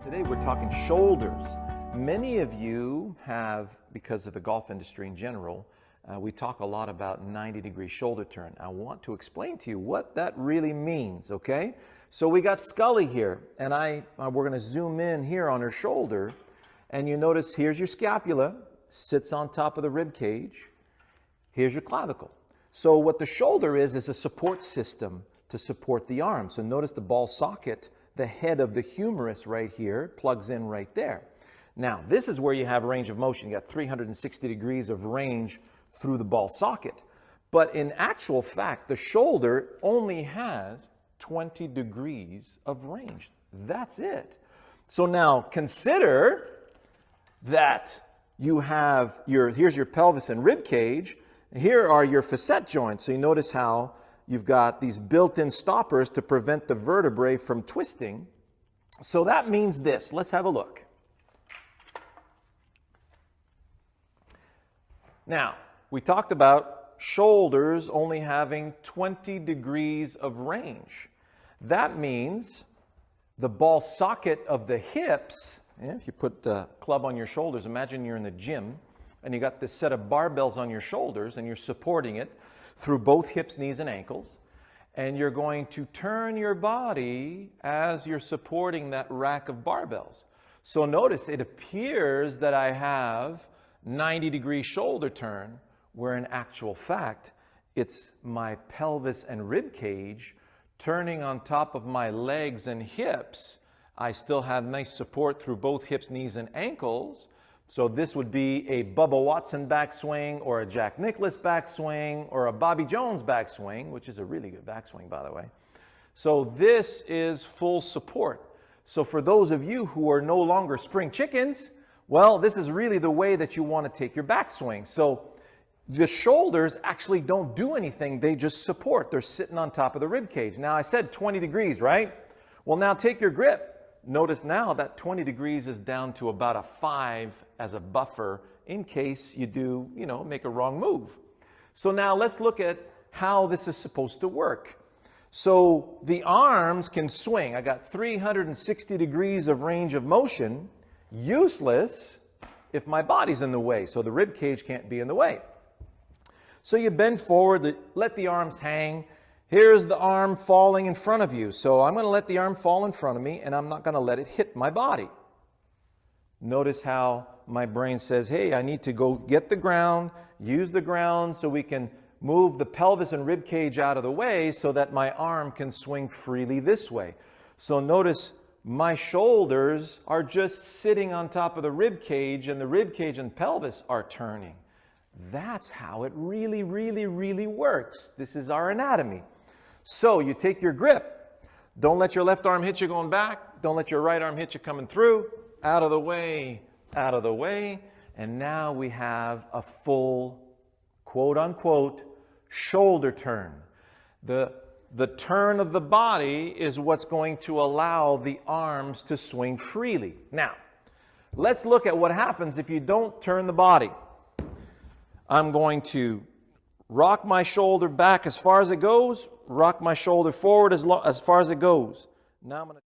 Today we're talking shoulders. Many of you have, because of the golf industry in general, we talk a lot about 90-degree shoulder turn. I want to explain to you what that really means, okay? So we got Scully here, and we're going to zoom in here on her shoulder, and you notice here's your scapula, sits on top of the rib cage. Here's your clavicle. So what the shoulder is a support system to support the arm. So notice the ball socket, the head of the humerus right here, plugs in right there. Now, this is where you have range of motion. You got 360 degrees of range through the ball socket. But in actual fact, the shoulder only has 20 degrees of range. That's it. So now consider that you have here's your pelvis and rib cage. Here are your facet joints. So you notice how you've got these built-in stoppers to prevent the vertebrae from twisting. So that means this. Let's have a look. Now, we talked about shoulders only having 20 degrees of range. That means the ball socket of the hips, if you put the club on your shoulders, imagine you're in the gym and you got this set of barbells on your shoulders and you're supporting it through both hips, knees, and ankles. And you're going to turn your body as you're supporting that rack of barbells. So notice it appears that I have 90-degree shoulder turn, where in actual fact, it's my pelvis and rib cage turning on top of my legs and hips. I still have nice support through both hips, knees, and ankles. So this would be a Bubba Watson backswing, or a Jack Nicklaus backswing, or a Bobby Jones backswing, which is a really good backswing, by the way. So this is full support. So for those of you who are no longer spring chickens, well, this is really the way that you want to take your backswing. So the shoulders actually don't do anything. They just support. They're sitting on top of the rib cage. Now, I said 20 degrees, right? Well, now take your grip. Notice now that 20 degrees is down to about a 5 as a buffer in case you do, make a wrong move. So now let's look at how this is supposed to work. So the arms can swing. I got 360 degrees of range of motion, useless if my body's in the way. So the rib cage can't be in the way. So you bend forward, let the arms hang. Here's the arm falling in front of you. So I'm going to let the arm fall in front of me, and I'm not going to let it hit my body. Notice how my brain says, hey, I need to go get the ground, use the ground so we can move the pelvis and rib cage out of the way so that my arm can swing freely this way. So notice my shoulders are just sitting on top of the rib cage, and the rib cage and pelvis are turning. That's how it really, really, really works. This is our anatomy. So you take your grip. Don't let your left arm hit you going back. Don't let your right arm hit you coming through. Out of the way, out of the way. And now we have a full, quote unquote, shoulder turn. The turn of the body is what's going to allow the arms to swing freely. Now, let's look at what happens if you don't turn the body. I'm going to rock my shoulder back as far as it goes, rock my shoulder forward as far as it goes. Now I'm going to